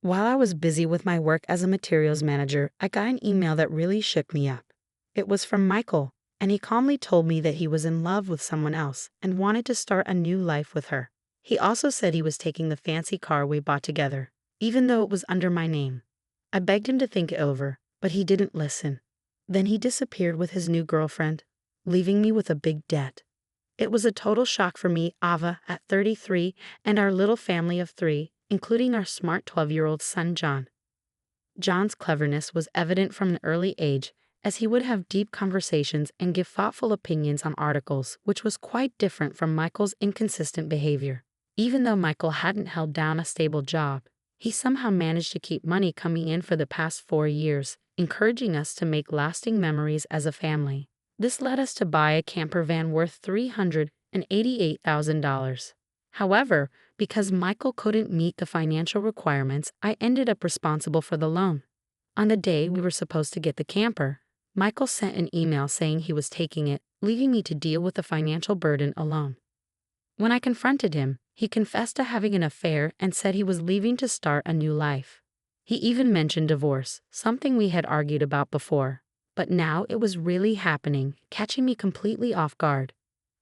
While I was busy with my work as a materials manager, I got an email that really shook me up. It was from Michael, and he calmly told me that he was in love with someone else and wanted to start a new life with her. He also said he was taking the fancy car we bought together, even though it was under my name. I begged him to think it over, but he didn't listen. Then he disappeared with his new girlfriend, leaving me with a big debt. It was a total shock for me, Ava, at 33, and our little family of 3, including our smart 12-year-old son, John. John's cleverness was evident from an early age, as he would have deep conversations and give thoughtful opinions on articles, which was quite different from Michael's inconsistent behavior. Even though Michael hadn't held down a stable job, he somehow managed to keep money coming in for the past 4 years, encouraging us to make lasting memories as a family. This led us to buy a camper van worth $388,000. However, because Michael couldn't meet the financial requirements, I ended up responsible for the loan. On the day we were supposed to get the camper, Michael sent an email saying he was taking it, leaving me to deal with the financial burden alone. When I confronted him, he confessed to having an affair and said he was leaving to start a new life. He even mentioned divorce, something we had argued about before. But now it was really happening, catching me completely off guard.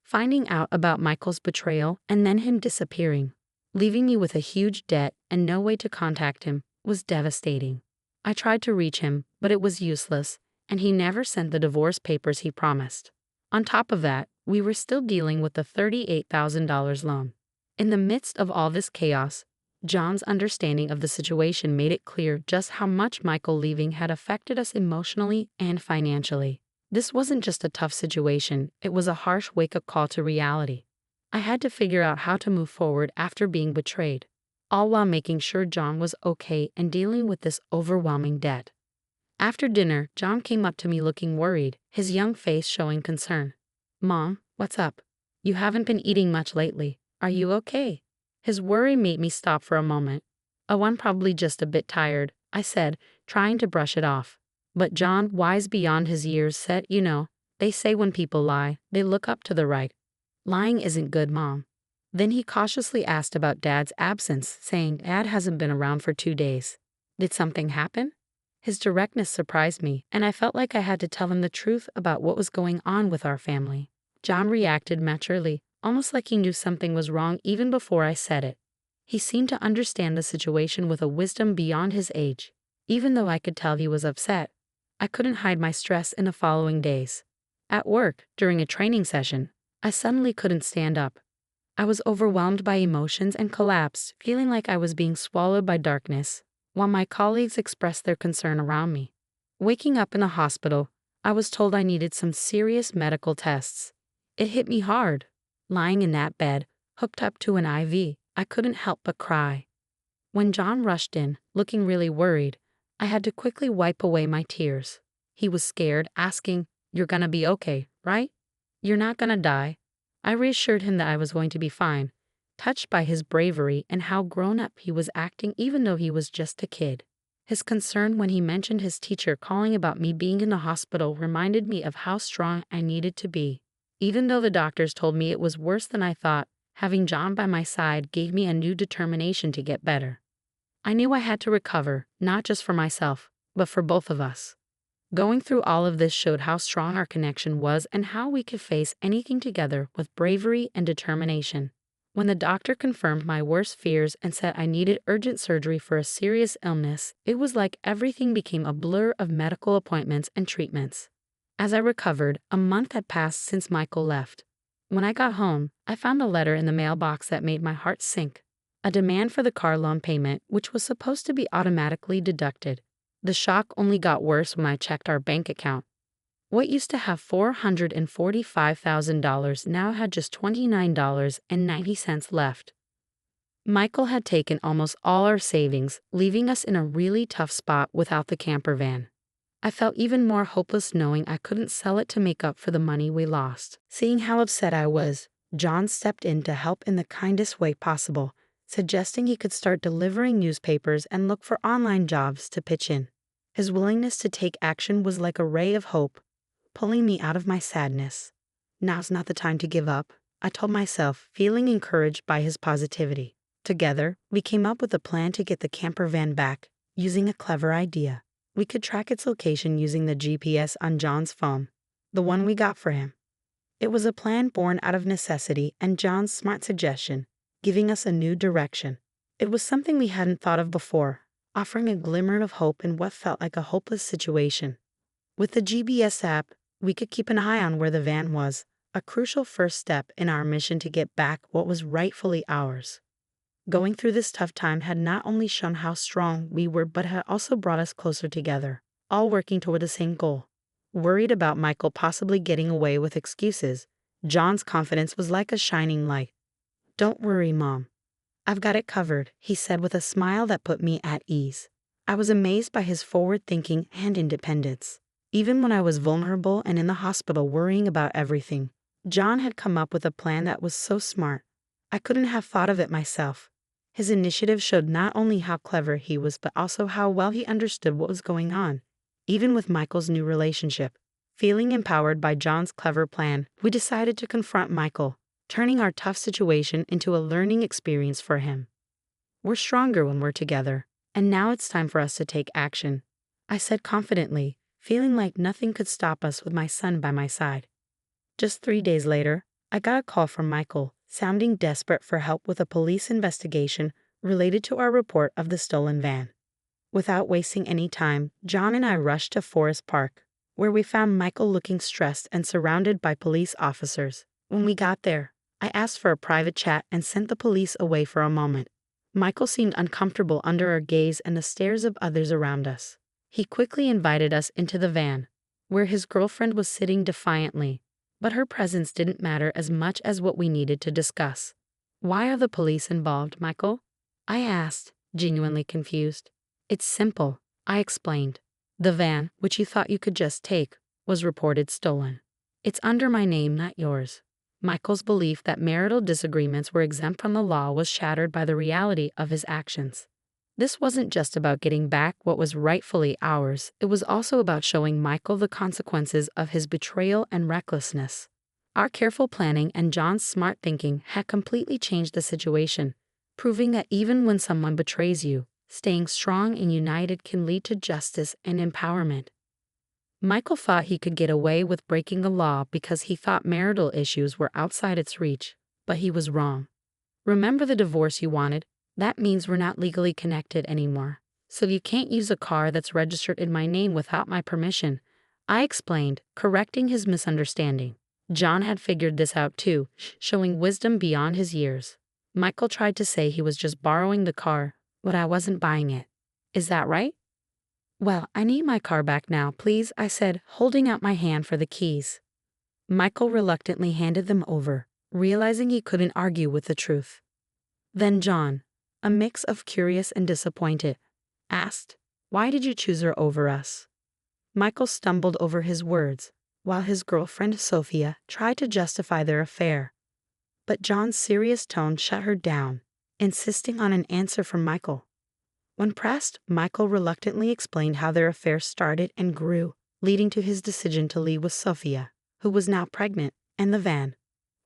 Finding out about Michael's betrayal and then him disappearing, leaving me with a huge debt and no way to contact him, was devastating. I tried to reach him, but it was useless, and he never sent the divorce papers he promised. On top of that, we were still dealing with the $38,000 loan. In the midst of all this chaos, John's understanding of the situation made it clear just how much Michael leaving had affected us emotionally and financially. This wasn't just a tough situation, it was a harsh wake-up call to reality. I had to figure out how to move forward after being betrayed, all while making sure John was okay and dealing with this overwhelming debt. After dinner, John came up to me looking worried, his young face showing concern. "Mom, what's up? You haven't been eating much lately. Are you okay?" His worry made me stop for a moment. "Oh, I'm probably just a bit tired," I said, trying to brush it off. But John, wise beyond his years, said, they say when people lie, they look up to the right. Lying isn't good, Mom." Then he cautiously asked about Dad's absence, saying Dad hasn't been around for 2 days. Did something happen? His directness surprised me, and I felt like I had to tell him the truth about what was going on with our family. John reacted maturely, almost like he knew something was wrong even before I said it. He seemed to understand the situation with a wisdom beyond his age. Even though I could tell he was upset, I couldn't hide my stress in the following days. At work, during a training session, I suddenly couldn't stand up. I was overwhelmed by emotions and collapsed, feeling like I was being swallowed by darkness, while my colleagues expressed their concern around me. Waking up in the hospital, I was told I needed some serious medical tests. It hit me hard. Lying in that bed, hooked up to an IV, I couldn't help but cry. When John rushed in, looking really worried, I had to quickly wipe away my tears. He was scared, asking, "You're gonna be okay, right? You're not gonna die?" I reassured him that I was going to be fine, touched by his bravery and how grown-up he was acting even though he was just a kid. His concern when he mentioned his teacher calling about me being in the hospital reminded me of how strong I needed to be. Even though the doctors told me it was worse than I thought, having John by my side gave me a new determination to get better. I knew I had to recover, not just for myself, but for both of us. Going through all of this showed how strong our connection was and how we could face anything together with bravery and determination. When the doctor confirmed my worst fears and said I needed urgent surgery for a serious illness, it was like everything became a blur of medical appointments and treatments. As I recovered, a month had passed since Michael left. When I got home, I found a letter in the mailbox that made my heart sink. A demand for the car loan payment, which was supposed to be automatically deducted. The shock only got worse when I checked our bank account. What used to have $445,000 now had just $29.90 left. Michael had taken almost all our savings, leaving us in a really tough spot without the camper van. I felt even more hopeless knowing I couldn't sell it to make up for the money we lost. Seeing how upset I was, John stepped in to help in the kindest way possible, suggesting he could start delivering newspapers and look for online jobs to pitch in. His willingness to take action was like a ray of hope, pulling me out of my sadness. Now's not the time to give up, I told myself, feeling encouraged by his positivity. Together, we came up with a plan to get the camper van back, using a clever idea. We could track its location using the GPS on John's phone, the one we got for him. It was a plan born out of necessity and John's smart suggestion, giving us a new direction. It was something we hadn't thought of before, offering a glimmer of hope in what felt like a hopeless situation. With the GPS app, we could keep an eye on where the van was, a crucial first step in our mission to get back what was rightfully ours. Going through this tough time had not only shown how strong we were but had also brought us closer together, all working toward the same goal. Worried about Michael possibly getting away with excuses, John's confidence was like a shining light. "Don't worry, Mom. I've got it covered," he said with a smile that put me at ease. I was amazed by his forward thinking and independence. Even when I was vulnerable and in the hospital worrying about everything, John had come up with a plan that was so smart. I couldn't have thought of it myself. His initiative showed not only how clever he was but also how well he understood what was going on. Even with Michael's new relationship, feeling empowered by John's clever plan, we decided to confront Michael, turning our tough situation into a learning experience for him. "We're stronger when we're together, and now it's time for us to take action," I said confidently, feeling like nothing could stop us with my son by my side. Just 3 days later, I got a call from Michael, sounding desperate for help with a police investigation related to our report of the stolen van. Without wasting any time, John and I rushed to Forest Park, where we found Michael looking stressed and surrounded by police officers. When we got there, I asked for a private chat and sent the police away for a moment. Michael seemed uncomfortable under our gaze and the stares of others around us. He quickly invited us into the van, where his girlfriend was sitting defiantly, but her presence didn't matter as much as what we needed to discuss. "Why are the police involved, Michael?" I asked, genuinely confused. "It's simple," I explained. "The van, which you thought you could just take, was reported stolen. It's under my name, not yours." Michael's belief that marital disagreements were exempt from the law was shattered by the reality of his actions. This wasn't just about getting back what was rightfully ours, it was also about showing Michael the consequences of his betrayal and recklessness. Our careful planning and John's smart thinking had completely changed the situation, proving that even when someone betrays you, staying strong and united can lead to justice and empowerment. Michael thought he could get away with breaking the law because he thought marital issues were outside its reach, but he was wrong. "Remember the divorce you wanted? That means we're not legally connected anymore. So you can't use a car that's registered in my name without my permission," I explained, correcting his misunderstanding. John had figured this out too, showing wisdom beyond his years. Michael tried to say he was just borrowing the car, but I wasn't buying it. "Is that right?" "Well, I need my car back now, please," I said, holding out my hand for the keys. Michael reluctantly handed them over, realizing he couldn't argue with the truth. Then John, a mix of curious and disappointed, asked, "Why did you choose her over us?" Michael stumbled over his words, while his girlfriend Sophia tried to justify their affair. But John's serious tone shut her down, insisting on an answer from Michael. When pressed, Michael reluctantly explained how their affair started and grew, leading to his decision to leave with Sophia, who was now pregnant, and the van.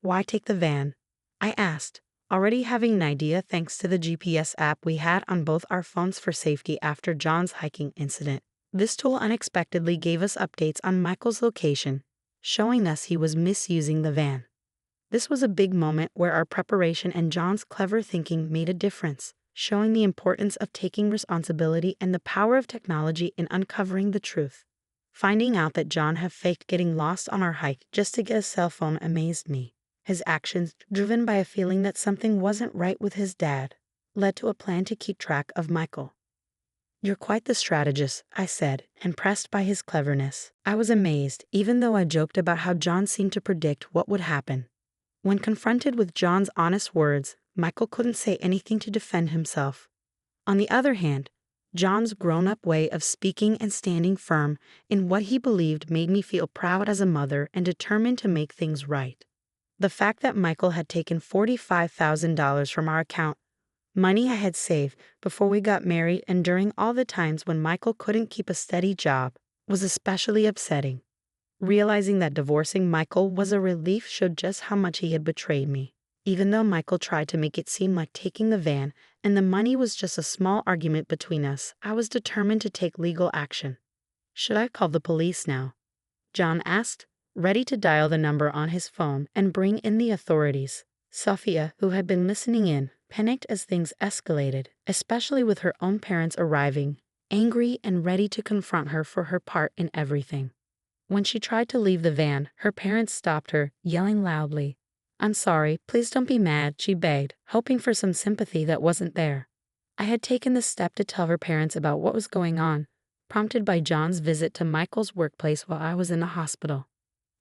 "Why take the van?" I asked, already having an idea thanks to the GPS app we had on both our phones for safety after John's hiking incident. This tool unexpectedly gave us updates on Michael's location, showing us he was misusing the van. This was a big moment where our preparation and John's clever thinking made a difference, showing the importance of taking responsibility and the power of technology in uncovering the truth. Finding out that John had faked getting lost on our hike just to get a cell phone amazed me. His actions, driven by a feeling that something wasn't right with his dad, led to a plan to keep track of Michael. "You're quite the strategist," I said, impressed by his cleverness. I was amazed, even though I joked about how John seemed to predict what would happen. When confronted with John's honest words, Michael couldn't say anything to defend himself. On the other hand, John's grown-up way of speaking and standing firm in what he believed made me feel proud as a mother and determined to make things right. The fact that Michael had taken $45,000 from our account, money I had saved before we got married and during all the times when Michael couldn't keep a steady job, was especially upsetting. Realizing that divorcing Michael was a relief showed just how much he had betrayed me. Even though Michael tried to make it seem like taking the van and the money was just a small argument between us, I was determined to take legal action. Should I call the police now? John asked, ready to dial the number on his phone and bring in the authorities. Sophia, who had been listening in, panicked as things escalated, especially with her own parents arriving, angry and ready to confront her for her part in everything. When she tried to leave the van, her parents stopped her, yelling loudly. "I'm sorry, please don't be mad," she begged, hoping for some sympathy that wasn't there. I had taken the step to tell her parents about what was going on, prompted by John's visit to Michael's workplace while I was in the hospital.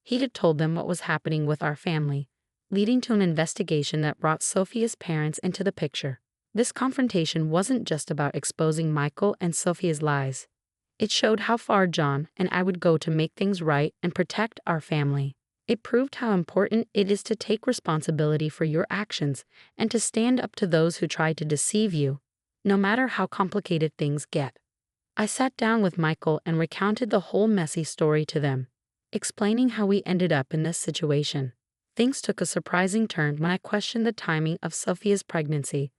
He had told them what was happening with our family, leading to an investigation that brought Sophia's parents into the picture. This confrontation wasn't just about exposing Michael and Sophia's lies. It showed how far John and I would go to make things right and protect our family. It proved how important it is to take responsibility for your actions and to stand up to those who try to deceive you, no matter how complicated things get. I sat down with Michael and recounted the whole messy story to them, explaining how we ended up in this situation. Things took a surprising turn when I questioned the timing of Sophia's pregnancy,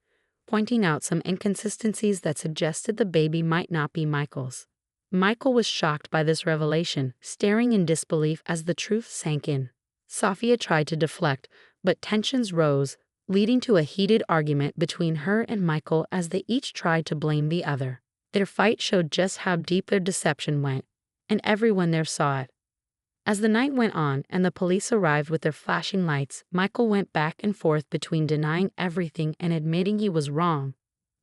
pointing out some inconsistencies that suggested the baby might not be Michael's. Michael was shocked by this revelation, staring in disbelief as the truth sank in. Sophia tried to deflect, but tensions rose, leading to a heated argument between her and Michael as they each tried to blame the other. Their fight showed just how deep their deception went, and everyone there saw it. As the night went on and the police arrived with their flashing lights, Michael went back and forth between denying everything and admitting he was wrong,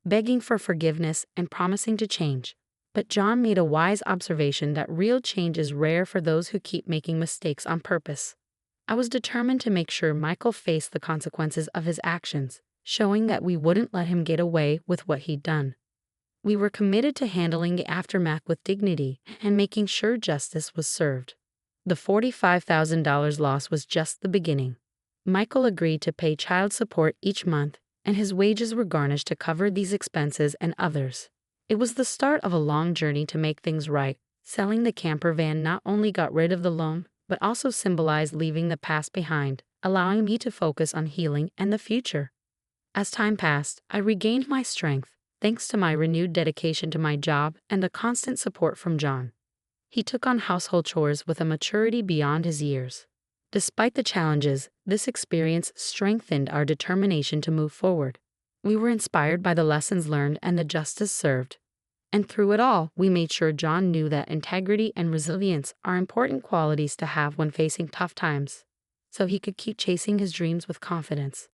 begging for forgiveness and promising to change. But John made a wise observation that real change is rare for those who keep making mistakes on purpose. I was determined to make sure Michael faced the consequences of his actions, showing that we wouldn't let him get away with what he'd done. We were committed to handling the aftermath with dignity and making sure justice was served. The $45,000 loss was just the beginning. Michael agreed to pay child support each month, and his wages were garnished to cover these expenses and others. It was the start of a long journey to make things right. Selling the camper van not only got rid of the loan, but also symbolized leaving the past behind, allowing me to focus on healing and the future. As time passed, I regained my strength, thanks to my renewed dedication to my job and the constant support from John. He took on household chores with a maturity beyond his years. Despite the challenges, this experience strengthened our determination to move forward. We were inspired by the lessons learned and the justice served. And through it all, we made sure John knew that integrity and resilience are important qualities to have when facing tough times, so he could keep chasing his dreams with confidence.